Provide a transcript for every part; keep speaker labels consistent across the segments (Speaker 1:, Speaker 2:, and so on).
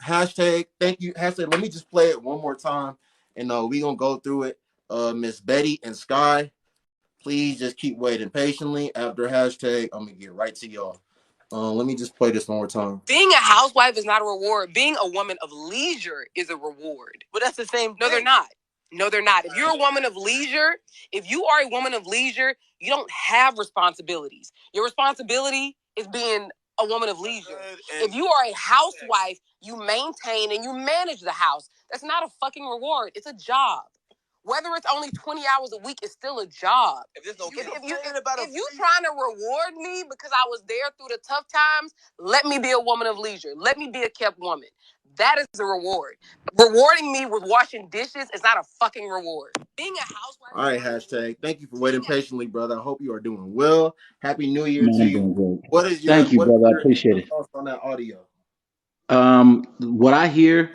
Speaker 1: Hashtag thank you. Hashtag let me just play it one more time and we gonna go through it. Miss Betty and Sky, please just keep waiting patiently. After hashtag, I'm gonna get right to y'all. Let me just play this one more time. Being a housewife is not a reward. Being a woman of leisure is a reward. But that's the same thing. No, they're not. No, they're not. If you're a woman of leisure, if you are a woman of leisure, you don't have responsibilities. Your responsibility is being a woman of leisure. If you are a housewife, you maintain and you manage the house. That's not a fucking reward. It's a job. Whether it's only 20 hours a week, it's still a job. If you trying to reward me because I was there through the tough times, let me be a woman of leisure. Let me be a kept woman. That is a reward. Rewarding me with washing dishes is not a fucking reward. Being a housewife. All right, hashtag. Thank you for waiting patiently, brother. I hope you are doing well. Happy New Year
Speaker 2: Man,
Speaker 1: to
Speaker 2: I'm
Speaker 1: you.
Speaker 2: doing good.
Speaker 1: What is your
Speaker 2: Thank you, brother. I appreciate it.
Speaker 1: thoughts on that audio?
Speaker 2: What I hear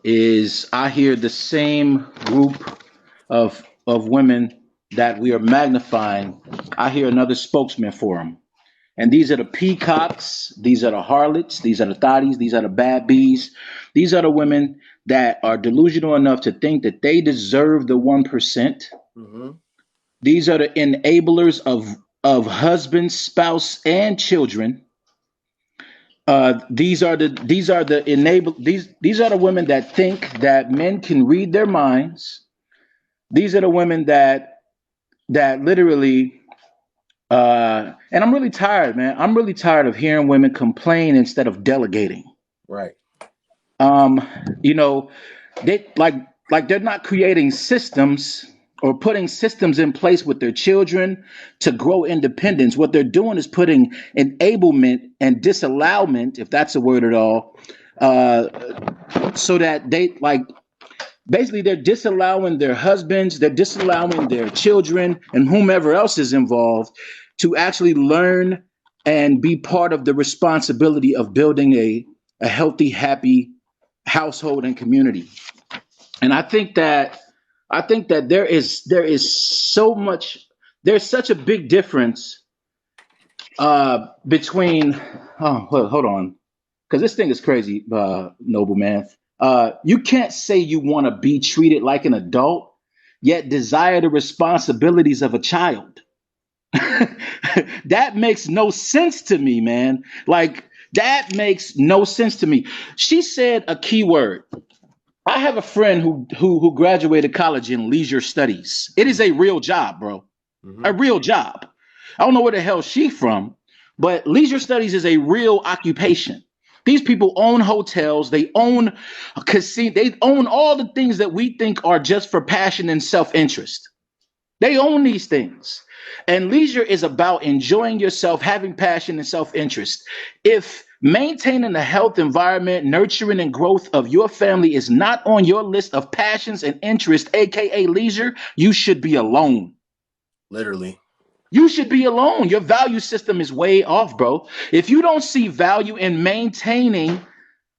Speaker 2: is I hear the same group of women that we are magnifying. I hear another spokesman for them. And these are the peacocks, these are the harlots, these are the thotties, these are the bad bees. These are the women that are delusional enough to think that they deserve the 1%.
Speaker 1: Mm-hmm.
Speaker 2: These are the enablers of husband, spouse, and children. These are the women that think that men can read their minds. These are the women that literally and I'm really tired, man. I'm really tired of hearing women complain instead of delegating.
Speaker 1: Right.
Speaker 2: Um, you know, they like they're not creating systems or putting systems in place with their children to grow independence. What they're doing is putting enablement and disallowment, if that's a word at all, so that they like basically they're disallowing their husbands, they're disallowing their children and whomever else is involved to actually learn and be part of the responsibility of building a healthy, happy household and community. And I think that there is so much, there's such a big difference between hold on, because this thing is crazy, noble man. You can't say you want to be treated like an adult, yet desire the responsibilities of a child. That makes no sense to me, man. Like, that makes no sense to me. She said a key word. I have a friend who graduated college in leisure studies. It is a real job, bro.
Speaker 1: Mm-hmm.
Speaker 2: A real job. I don't know where the hell she from, but leisure studies is a real occupation. These people own hotels, they own a casino, they own all the things that we think are just for passion and self-interest. They own these things. And leisure is about enjoying yourself, having passion and self-interest. If maintaining a health environment, nurturing and growth of your family is not on your list of passions and interests, aka leisure, you should be alone.
Speaker 1: Literally.
Speaker 2: You should be alone. Your value system is way off, bro. If you don't see value in maintaining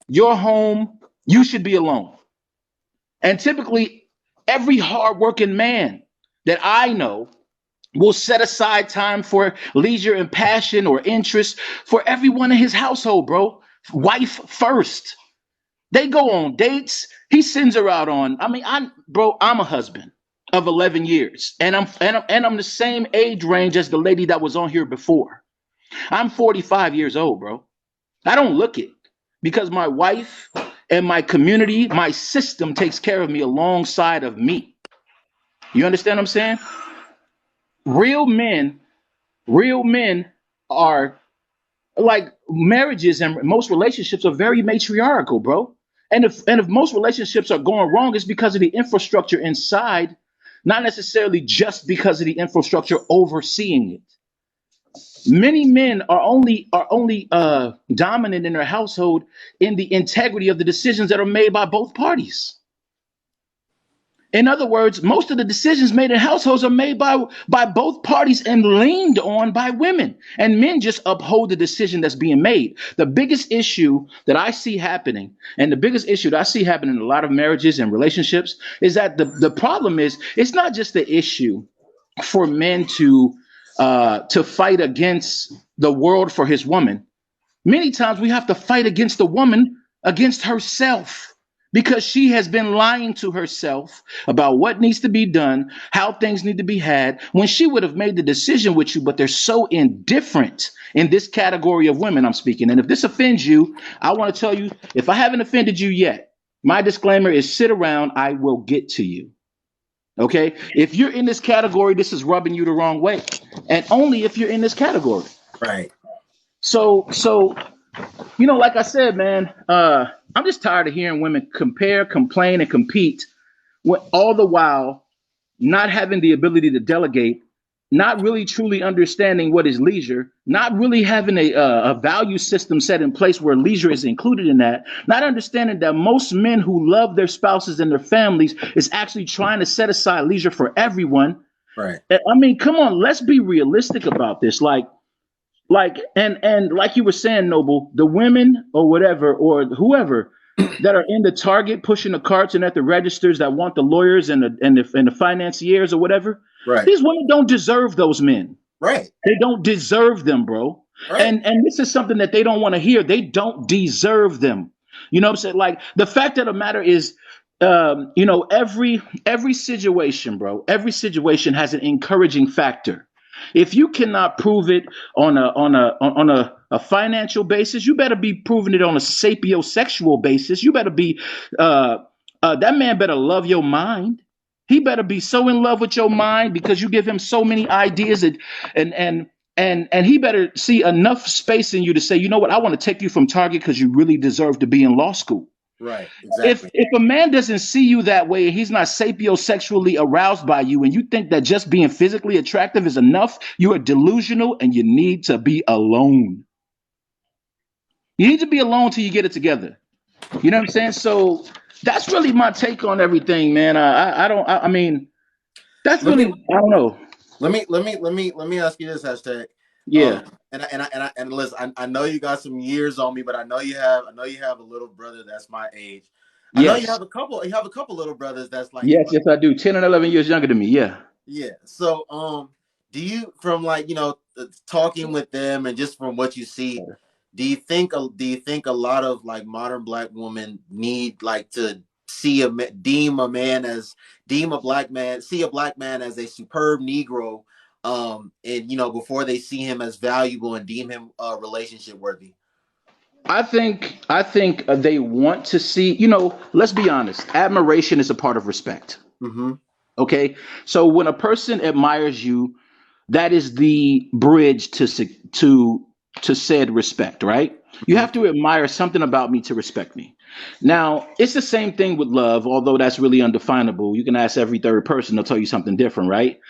Speaker 2: your home, you should be alone. And typically, every hardworking man that I know will set aside time for leisure and passion or interest for everyone in his household, bro. Wife first. They go on dates. He sends her out on. I mean, I'm a husband of 11 years, and I'm the same age range as the lady that was on here before. I'm 45 years old, bro. I don't look it because my wife and my community, my system takes care of me alongside of me. You understand what I'm saying? Real men, real men are like marriages and most relationships are very matriarchal, bro. And if most relationships are going wrong, it's because of the infrastructure inside, not necessarily just because of the infrastructure overseeing it. Many men are only dominant in their household in the integrity of the decisions that are made by both parties. In other words, most of the decisions made in households are made by both parties and leaned on by women. And men just uphold the decision that's being made. The biggest issue that I see happening, and the biggest issue that I see happening in a lot of marriages and relationships, is that the problem is it's not just the issue for men to fight against the world for his woman. Many times we have to fight against the woman against herself because she has been lying to herself about what needs to be done, how things need to be had, when she would have made the decision with you, but they're so indifferent in this category of women I'm speaking. And if this offends you, I want to tell you, if I haven't offended you yet, my disclaimer is sit around, I will get to you. Okay? If you're in this category, this is rubbing you the wrong way. And only if you're in this category.
Speaker 1: Right.
Speaker 2: So like I said, man, I'm just tired of hearing women compare, complain, and compete, all the while not having the ability to delegate, not really truly understanding what is leisure, not really having a value system set in place where leisure is included in that, not understanding that most men who love their spouses and their families is actually trying to set aside leisure for everyone.
Speaker 1: Right.
Speaker 2: I mean, come on, let's be realistic about this. And like you were saying, Noble, the women or whatever, or whoever that are in the Target pushing the carts and at the registers that want the lawyers and the financiers or whatever,
Speaker 1: Right.
Speaker 2: these women don't deserve those men.
Speaker 1: Right.
Speaker 2: They don't deserve them, bro.
Speaker 1: Right.
Speaker 2: And this is something that they don't want to hear. They don't deserve them. You know what I'm saying? Like, the fact of the matter is, every situation, bro, every situation has an encouraging factor. If you cannot prove it on a financial basis, you better be proving it on a sapiosexual basis. You better be that man better love your mind. He better be so in love with your mind because you give him so many ideas and he better see enough space in you to say, you know what, I want to take you from Target because you really deserve to be in law school.
Speaker 1: Right. Exactly.
Speaker 2: If a man doesn't see you that way, he's not sapiosexually aroused by you, and you think that just being physically attractive is enough, you are delusional and you need to be alone. You need to be alone till you get it together. You know what I'm saying? So that's really my take on everything, man. I mean, that's really, I don't know.
Speaker 1: Let me ask you this, hashtag.
Speaker 2: Yeah.
Speaker 1: And listen, I know you got some years on me, but I know you have a little brother that's my age. I know you have a couple little brothers that's like,
Speaker 2: yes, I do. 10 and 11 years younger than me. Yeah.
Speaker 1: Yeah. So do you, from like, talking with them and just from what you see, do you think a lot of like modern Black women need like to see a black man as a superb Negro, and before they see him as valuable and deem him relationship worthy?
Speaker 2: I think they want to see, let's be honest, admiration is a part of respect.
Speaker 1: Mm-hmm.
Speaker 2: Okay, so when a person admires you, that is the bridge to said respect, right? You have to admire something about me to respect me. Now, it's the same thing with love, although that's really undefinable. You can ask every third person, they'll tell you something different, right?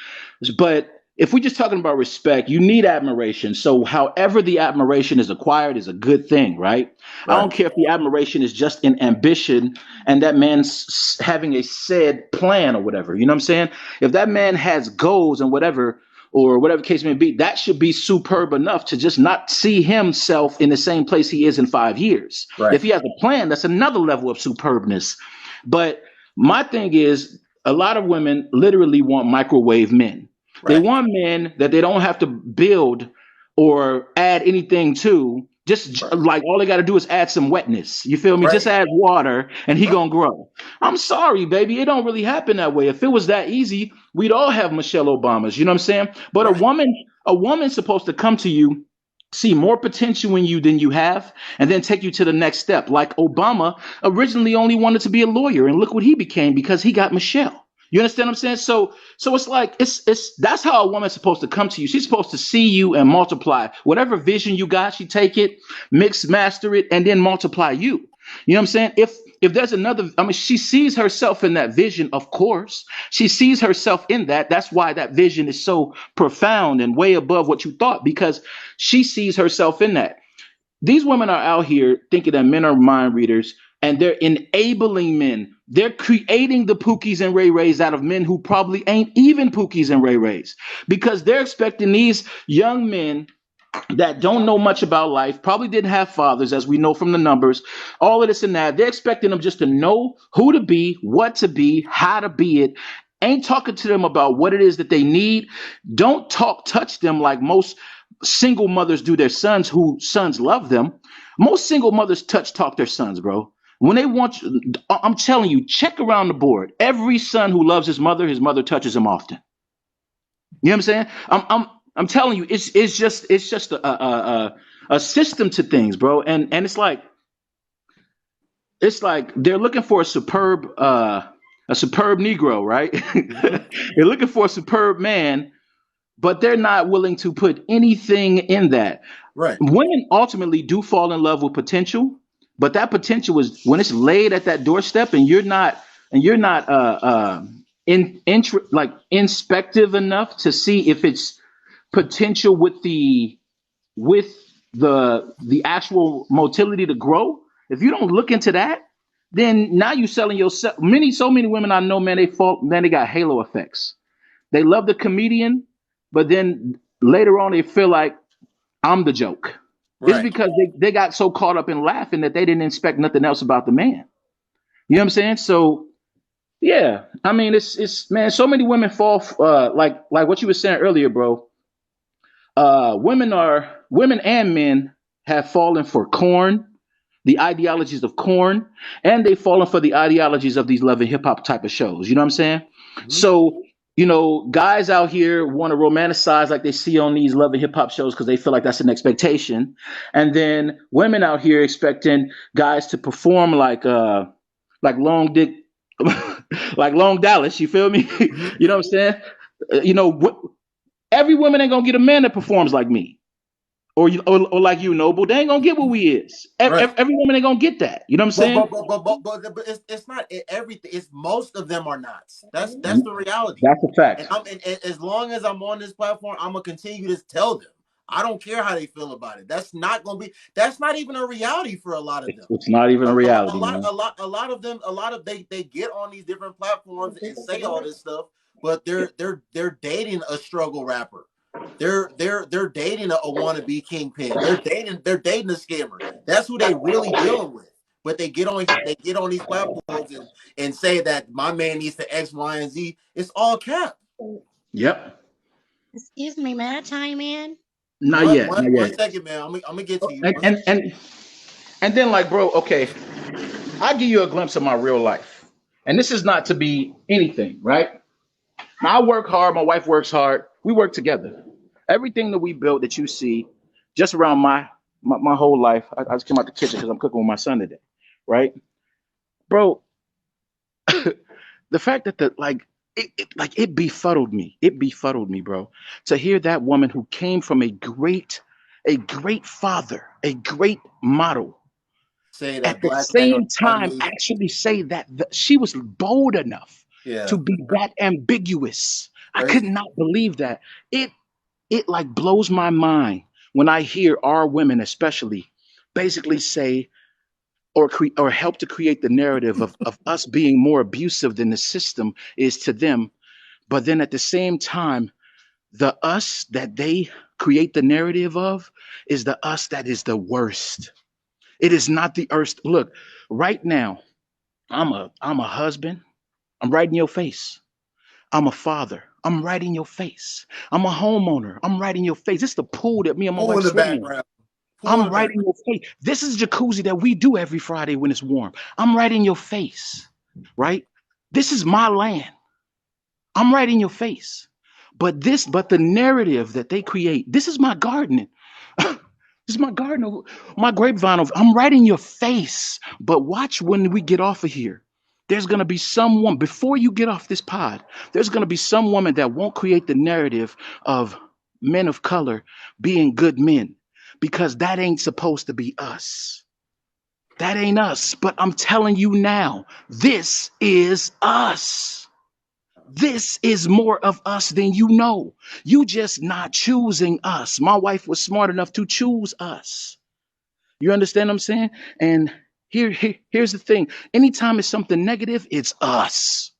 Speaker 2: But if we're just talking about respect, you need admiration. So however the admiration is acquired is a good thing, right? I don't care if the admiration is just in ambition and that man's having a said plan or whatever. You know what I'm saying? If that man has goals and whatever, or whatever case may be, that should be superb enough to just not see himself in the same place he is in 5 years.
Speaker 1: Right.
Speaker 2: If he has a plan, that's another level of superbness. But my thing is, a lot of women literally want microwave men. Right. They want men that they don't have to build or add anything to. Just like all they got to do is add some wetness. You feel me? Right. Just add water and he gonna grow. I'm sorry, baby. It don't really happen that way. If it was that easy, we'd all have Michelle Obamas. You know what I'm saying? But right. a woman's supposed to come to you, see more potential in you than you have, and then take you to the next step. Like Obama originally only wanted to be a lawyer, and look what he became because he got Michelle. You understand what I'm saying? So it's like that's how a woman's supposed to come to you. She's supposed to see you and multiply whatever vision you got. She take it, mix, master it, and then multiply you. You know what I'm saying? If there's another, I mean, she sees herself in that vision. Of course, she sees herself in that. That's why that vision is so profound and way above what you thought, because she sees herself in that. These women are out here thinking that men are mind readers, and they're enabling men. They're creating the Pookies and Ray Rays out of men who probably ain't even Pookies and Ray Rays, because they're expecting these young men that don't know much about life, probably didn't have fathers, as we know from the numbers, all of this and that. They're expecting them just to know who to be, what to be, how to be it. Ain't talking to them about what it is that they need. Don't touch them like most single mothers do their sons, who sons love them. Most single mothers talk their sons, bro. When they want you, I'm telling you, check around the board. Every son who loves his mother touches him often. You know what I'm saying? I'm telling you, it's just a system to things, bro. And it's like they're looking for a superb Negro, right? They're looking for a superb man, but they're not willing to put anything in that.
Speaker 1: Right.
Speaker 2: Women ultimately do fall in love with potential, but that potential is when it's laid at that doorstep, and you're not like inspective enough to see if it's potential with the actual motility to grow. If you don't look into that, then now you're selling yourself. So many women I know, man, they got halo effects. They love the comedian, but then later on they feel like I'm the joke. It's
Speaker 1: Right.
Speaker 2: because they got so caught up in laughing that they didn't expect nothing else about the man. You know what I'm saying? So yeah, I mean, it's man, so many women fall like what you were saying earlier, bro. Women and men have fallen for corn, the ideologies of corn, and they've fallen for the ideologies of these love and hip hop type of shows. You know what I'm saying?
Speaker 1: Mhm.
Speaker 2: So, guys out here want to romanticize like they see on these love and hip hop shows because they feel like that's an expectation. And then women out here expecting guys to perform like long dick like long Dallas, you feel me?
Speaker 1: Mhm.
Speaker 2: You know what I'm saying? Every woman ain't gonna get a man that performs like me or like you, Noble. They ain't gonna get what we is.
Speaker 1: Right.
Speaker 2: Every woman ain't gonna get that. You know what I'm
Speaker 1: But
Speaker 2: saying?
Speaker 1: but but but but, but it's not everything. It's most of them are not. That's the reality.
Speaker 2: That's a
Speaker 1: And
Speaker 2: fact.
Speaker 1: and as long as I'm on this platform, I'm gonna continue to tell them. I don't care how they feel about it. That's not gonna be. That's not even a reality for a lot of them.
Speaker 2: It's not even a
Speaker 1: A
Speaker 2: reality,
Speaker 1: lot,
Speaker 2: man.
Speaker 1: of them, they get on these different platforms and say all this stuff, but they're dating a struggle rapper. They're dating a wannabe kingpin. They're dating a scammer. That's who they really dealing with. But they get on these platforms and say that my man needs to X, Y, and Z. It's all cap.
Speaker 2: Yep.
Speaker 3: Excuse me, may I chime in?
Speaker 2: Not
Speaker 1: One
Speaker 2: yet.
Speaker 1: one
Speaker 2: Not
Speaker 1: one
Speaker 2: yet.
Speaker 1: second, man. I'm gonna get to you.
Speaker 2: And and and, and then like, bro, okay, I give you a glimpse of my real life. And this is not to be anything, right? Now, I work hard, my wife works hard. We work together. Everything that we built that you see just around my whole life. I just came out the kitchen because I'm cooking with my son today, right? Bro, the fact that it befuddled me. It befuddled me, bro, to hear that woman who came from a great father, a great model,
Speaker 1: Say
Speaker 2: at
Speaker 1: that
Speaker 2: the
Speaker 1: black men are
Speaker 2: same time
Speaker 1: ugly.
Speaker 2: actually say that she was bold enough
Speaker 1: Yeah,
Speaker 2: to be that ambiguous. I could
Speaker 1: crazy.
Speaker 2: not believe that. It it like blows my mind when I hear our women, especially, basically say or help to create the narrative of us being more abusive than the system is to them. But then at the same time, the us that they create the narrative of is the us that is the worst. It is not the earth. Look, right now, I'm a husband. I'm right in your face. I'm a father. I'm right in your face. I'm a homeowner. I'm right in your face. It's the pool that me and my
Speaker 1: Pool
Speaker 2: wife
Speaker 1: in the
Speaker 2: swim in.
Speaker 1: background. Pool in
Speaker 2: I'm
Speaker 1: the
Speaker 2: right in
Speaker 1: background.
Speaker 2: your face. This is jacuzzi that we do every Friday when it's warm. I'm right in your face, right? This is my land. I'm right in your face. But the narrative that they create, this is my garden. This is my garden, my grapevine. I'm right in your face. But watch when we get off of here. There's going to be someone, before you get off this pod, there's going to be some woman that won't create the narrative of men of color being good men because that ain't supposed to be us. That ain't us. But I'm telling you now, this is us. This is more of us than you know. You just not choosing us. My wife was smart enough to choose us. You understand what I'm saying? And here's the thing. Anytime it's something negative, it's us.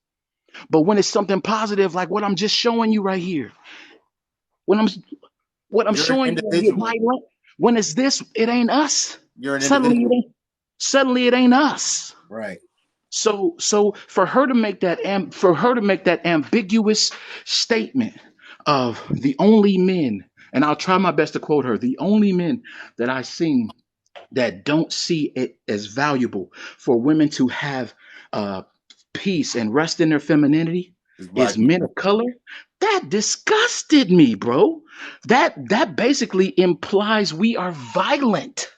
Speaker 2: But when it's something positive, like what I'm just showing you right here, when I'm what I'm
Speaker 1: You're an
Speaker 2: showing you right here,
Speaker 1: individual.
Speaker 2: when it's this, it ain't us.
Speaker 1: You're an
Speaker 2: Suddenly it
Speaker 1: individual.
Speaker 2: ain't, suddenly it ain't us.
Speaker 1: Right.
Speaker 2: So for her to make that ambiguous statement of the only men, and I'll try my best to quote her, the only men that I seen that don't see it as valuable for women to have uh, peace and rest in their femininity
Speaker 1: It's black
Speaker 2: is men
Speaker 1: people.
Speaker 2: of color. That disgusted me, bro. That basically implies we are violent.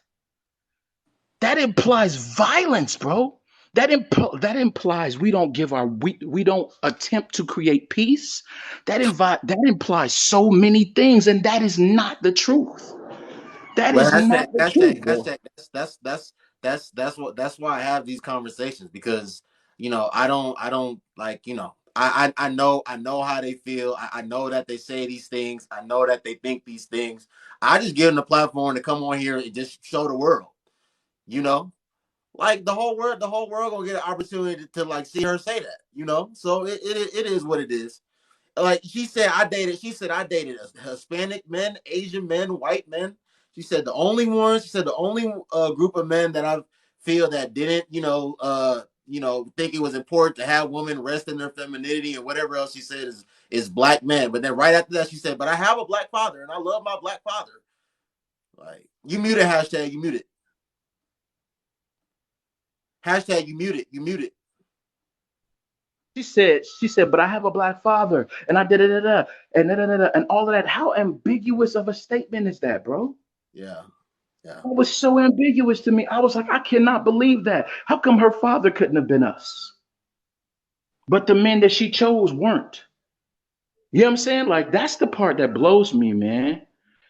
Speaker 2: That implies violence, bro. That implies we don't give our we don't attempt to create peace. That implies so many things, and that is not the truth. That
Speaker 1: Well,
Speaker 2: is not
Speaker 1: hashtag,
Speaker 2: the truth,
Speaker 1: hashtag,
Speaker 2: bro.
Speaker 1: hashtag. That's why I have these conversations because I don't like I know how they feel. I know that they say these things. I know that they think these things. I just give them the platform to come on here and just show the world. You know, like the whole world gonna get an opportunity to like see her say that. So it is what it is. Like she said I dated Hispanic men, Asian men, white men. She said the only group of men that I feel that didn't think it was important to have women rest in their femininity and whatever else she said is black men. But then right after that she said, but I have a black father and I love my black father. Like, you muted, hashtag, you muted, hashtag, you muted.
Speaker 2: She said, but I have a black father, and I did it, and all of that. How ambiguous of a statement is that, bro?
Speaker 1: Yeah, yeah.
Speaker 2: It was so ambiguous to me. I was like, I cannot believe that. How come her father couldn't have been us, but the men that she chose weren't? You know what I'm saying? Like, that's the part that blows me, man.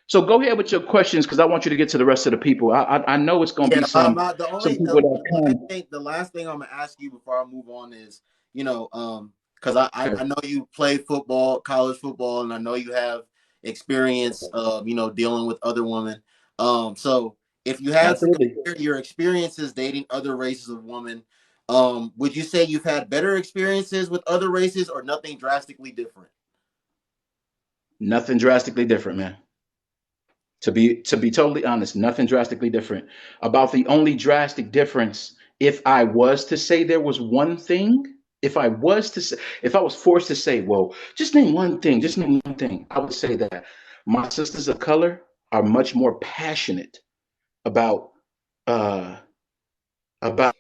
Speaker 2: So go ahead with your questions because I want you to get to the rest of the people. I know it's gonna
Speaker 1: Yeah,
Speaker 2: be some
Speaker 1: the
Speaker 2: some
Speaker 1: only
Speaker 2: people that
Speaker 1: I
Speaker 2: come.
Speaker 1: think the last thing I'm gonna ask you before I move on is, because I know you play football, college football, and I know you have experience of dealing with other women. So if you had to
Speaker 2: Absolutely.
Speaker 1: compare your experiences dating other races of women, would you say you've had better experiences with other races or nothing drastically different?
Speaker 2: Nothing drastically different, man. To be totally honest, nothing drastically different. About the only drastic difference, if I was to say there was one thing, if I was forced to say, well, just name one thing, I would say that my sisters of color are much more passionate about uh about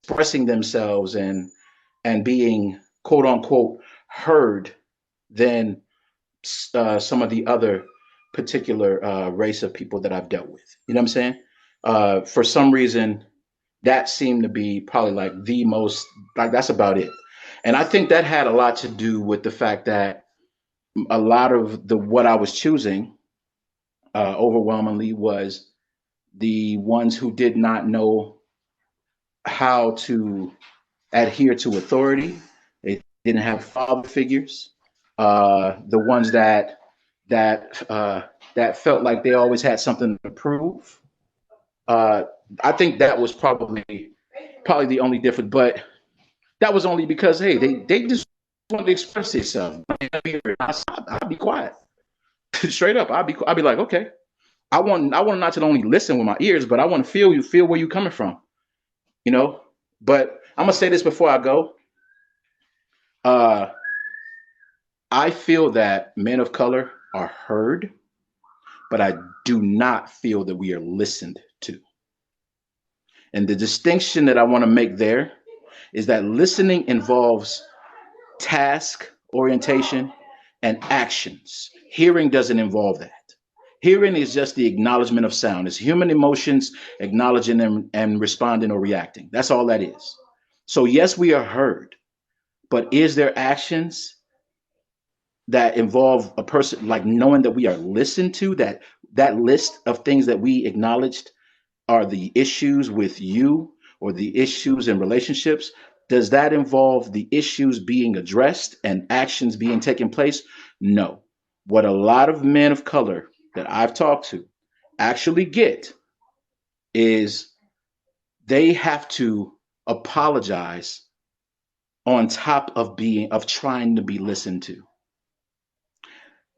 Speaker 2: expressing themselves and being quote unquote heard than some of the other particular race of people that I've dealt with. You know what I'm saying? For some reason, that seemed to be probably like the most, like, that's about it. And I think that had a lot to do with the fact that a lot of the what I was choosing overwhelmingly was the ones who did not know how to adhere to authority. They didn't have father figures. The ones that felt like they always had something to prove. Uh, I think that was probably the only difference. But that was only because hey, they just wanted to express themselves. I'll be quiet, straight up. I'll be like, okay. I want not to only listen with my ears, but I want to feel where you're coming from. You know. But I'm gonna say this before I go. Uh, I feel that men of color are heard, but I do not feel that we are listened to. And the distinction that I want to make there is that listening involves task orientation and actions. Hearing doesn't involve that. Hearing is just the acknowledgement of sound. It's human emotions acknowledging them and responding or reacting. That's all that is. So, yes, we are heard, but is there actions that involve a person like knowing that we are listened to, that list of things that we acknowledged are the issues with you or the issues in relationships? Does that involve the issues being addressed and actions being taken place? No. What a lot of men of color that I've talked to actually get is they have to apologize on top of trying to be listened to.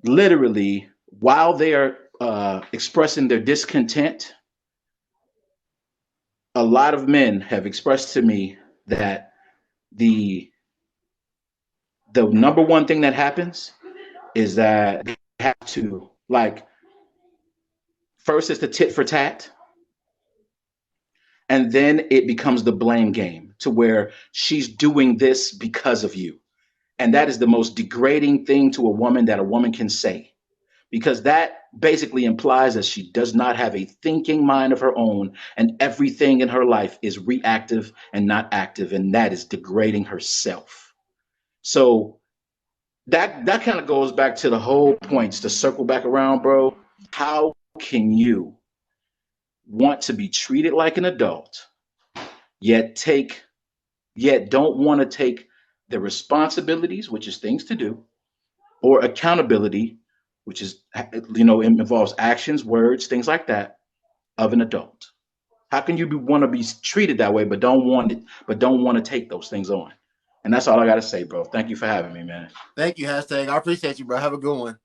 Speaker 2: Literally, while they are expressing their discontent, a lot of men have expressed to me that the the number one thing that happens is that they have to, like, first it's the tit for tat, And then it becomes the blame game to where she's doing this because of you. And that is the most degrading thing to a woman that a woman can say, because that basically implies that she does not have a thinking mind of her own and everything in her life is reactive and not active. And that is degrading herself. So that kind of goes back to the whole points to circle back around, bro. How can you want to be treated like an adult, yet don't want to take the responsibilities, which is things to do, or accountability, which is, it involves actions, words, things like that, of an adult? How can you want to be treated that way, but don't want to take those things on? And that's all I got to say, bro. Thank you for having me, man.
Speaker 1: Thank you, hashtag. I appreciate you, bro. Have a good one.